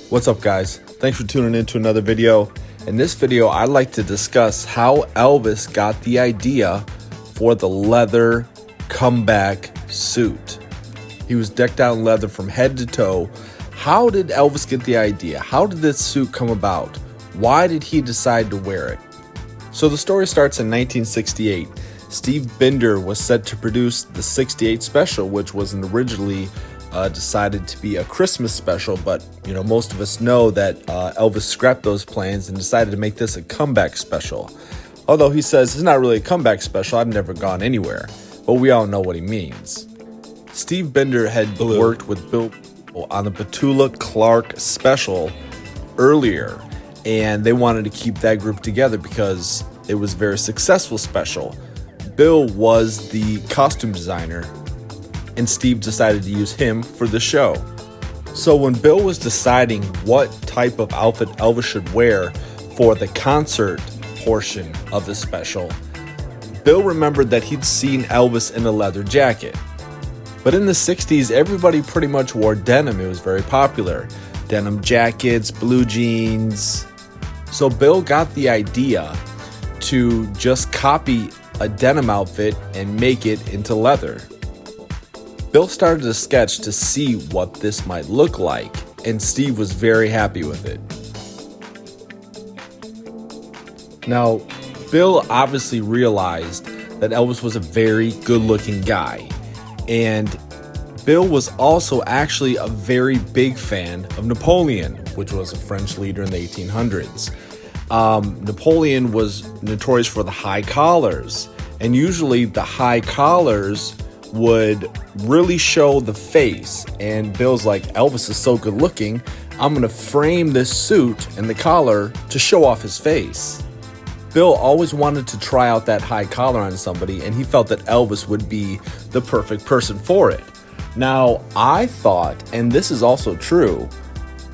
What's up, guys? Thanks for tuning in to another video. In this video, I'd like to discuss how Elvis got the idea for the leather comeback suit. He was decked out in leather from head to toe. How did Elvis get the idea? How did this suit come about? Why did he decide to wear it? So the story starts in 1968. Steve Binder was set to produce the 68 special, which was originally decided to be a Christmas special, but most of us know that Elvis scrapped those plans and decided to make this a comeback special. Although he says it's not really a comeback special, I've never gone anywhere, but we all know what he means. Steve Binder had worked with Bill on the Petula Clark special earlier, and they wanted to keep that group together because it was a very successful special. Bill was the costume designer, and Steve decided to use him for the show. So when Bill was deciding what type of outfit Elvis should wear for the concert portion of the special, Bill remembered that he'd seen Elvis in a leather jacket. But in the 60s, everybody pretty much wore denim. It was very popular. Denim jackets, blue jeans. So Bill got the idea to just copy a denim outfit and make it into leather. Bill started to sketch to see what this might look like, and Steve was very happy with it. Now, Bill obviously realized that Elvis was a very good-looking guy, and Bill was also actually a very big fan of Napoleon, which was a French leader in the 1800s. Napoleon was notorious for the high collars, and usually the high collars would really show the face. And Bill's like, Elvis is so good looking, I'm gonna frame this suit and the collar to show off his face. Bill always wanted to try out that high collar on somebody, and he felt that Elvis would be the perfect person for it. Now, I thought, and this is also true,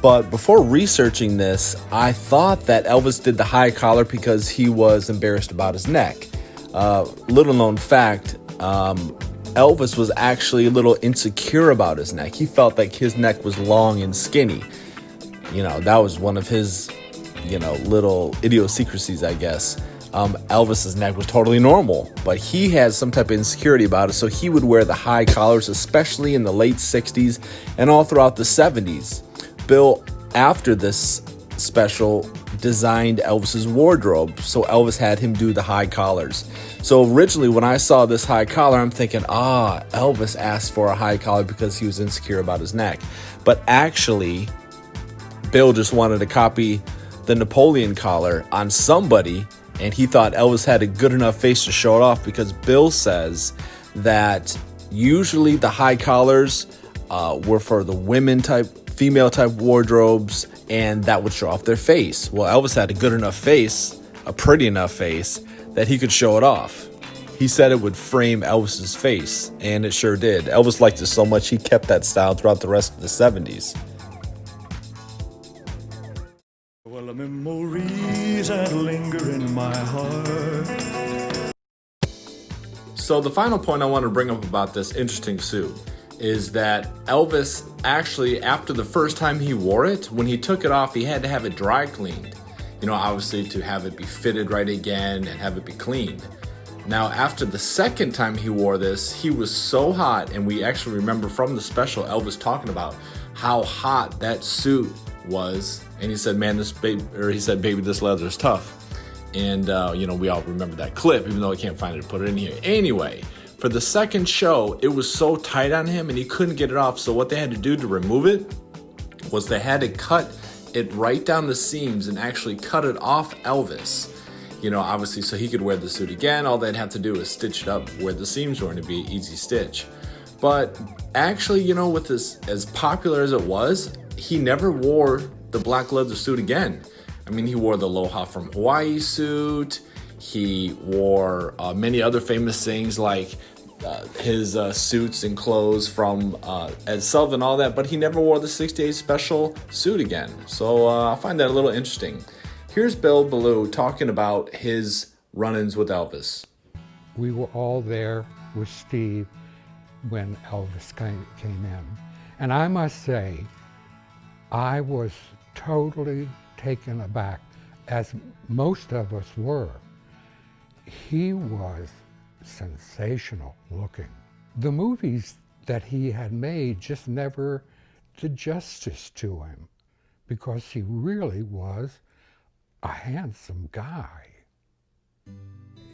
but before researching this, I thought that Elvis did the high collar because he was embarrassed about his neck. Little known fact, Elvis was actually a little insecure about his neck. He felt like his neck was long and skinny. That was one of his, little idiosyncrasies, I guess. Elvis's neck was totally normal, but he had some type of insecurity about it, so he would wear the high collars, especially in the late 60s and all throughout the 70s. Bill, after this special, designed Elvis's wardrobe, so Elvis had him do the high collars. So originally when I saw this high collar, I'm thinking, Elvis asked for a high collar because he was insecure about his neck. But actually, Bill just wanted to copy the Napoleon collar on somebody, and he thought Elvis had a good enough face to show it off, because Bill says that usually the high collars were for the female type wardrobes, and that would show off their face. Well, Elvis had a good enough face, a pretty enough face, that he could show it off. He said it would frame Elvis's face, and it sure did. Elvis liked it so much he kept that style throughout the rest of the 70s. Well, the memories that linger in my heart. So the final point I want to bring up about this interesting suit is that Elvis actually, after the first time he wore it, when he took it off, he had to have it dry cleaned. Obviously to have it be fitted right again and have it be cleaned. Now, after the second time he wore this, he was so hot, and we actually remember from the special Elvis talking about how hot that suit was, and he said, baby, this leather is tough. And we all remember that clip, even though I can't find it to put it in here. Anyway, for the second show, it was so tight on him and he couldn't get it off. So what they had to do to remove it was they had to cut it right down the seams and actually cut it off Elvis. Obviously, so he could wear the suit again. All they'd have to do is stitch it up where the seams were, and it'd be an easy stitch. But actually, with this, as popular as it was, he never wore the black leather suit again. He wore the Aloha from Hawaii suit. He wore many other famous things like his suits and clothes from Ed Sullivan, all that, but he never wore the 68 special suit again. So I find that a little interesting. Here's Bill Ballou talking about his run-ins with Elvis. We were all there with Steve, when Elvis came in. And I must say, I was totally taken aback, as most of us were. He was sensational looking. The movies that he had made just never did justice to him, because he really was a handsome guy.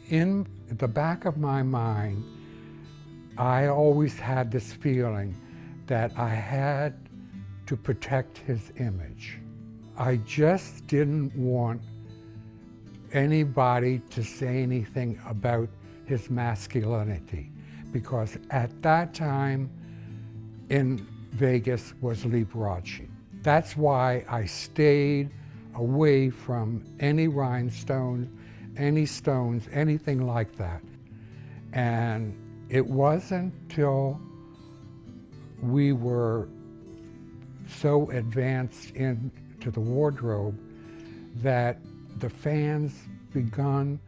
In the back of my mind, I always had this feeling that I had to protect his image. I just didn't want anybody to say anything about his masculinity, because at that time in Vegas was Liberace. That's why I stayed away from any rhinestones, any stones, anything like that. And it wasn't until we were so advanced into the wardrobe that the fans begun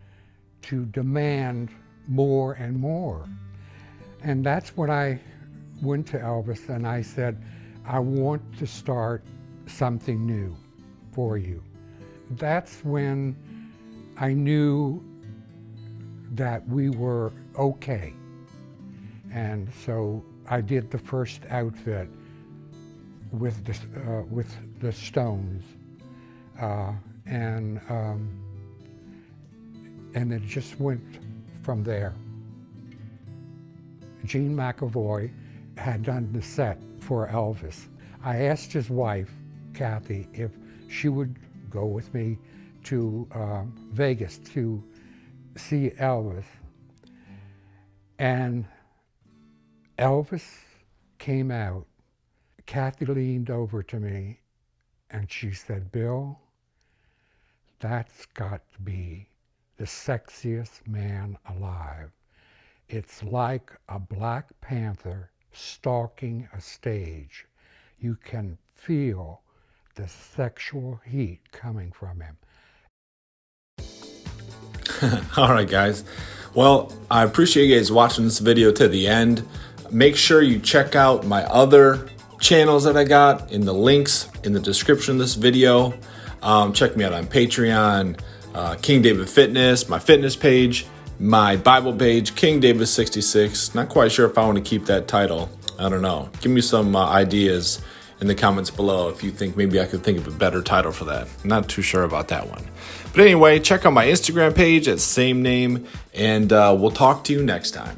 to demand more and more. And that's when I went to Elvis and I said, I want to start something new for you. That's when I knew that we were okay. And so I did the first outfit with the Stones, and it just went from there. Gene McAvoy had done the set for Elvis. I asked his wife, Kathy, if she would go with me to Vegas to see Elvis. And Elvis came out. Kathy leaned over to me and she said, Bill, that's got to be the sexiest man alive. It's like a Black Panther stalking a stage. You can feel the sexual heat coming from him. All right, guys. Well, I appreciate you guys watching this video to the end. Make sure you check out my other channels that I got in the links in the description of this video. Check me out on Patreon, King David Fitness, my fitness page, my Bible page, King David 66. Not quite sure if I want to keep that title. I don't know. Give me some ideas in the comments below if you think maybe I could think of a better title for that. I'm not too sure about that one. But anyway, check out my Instagram page at same name, and we'll talk to you next time.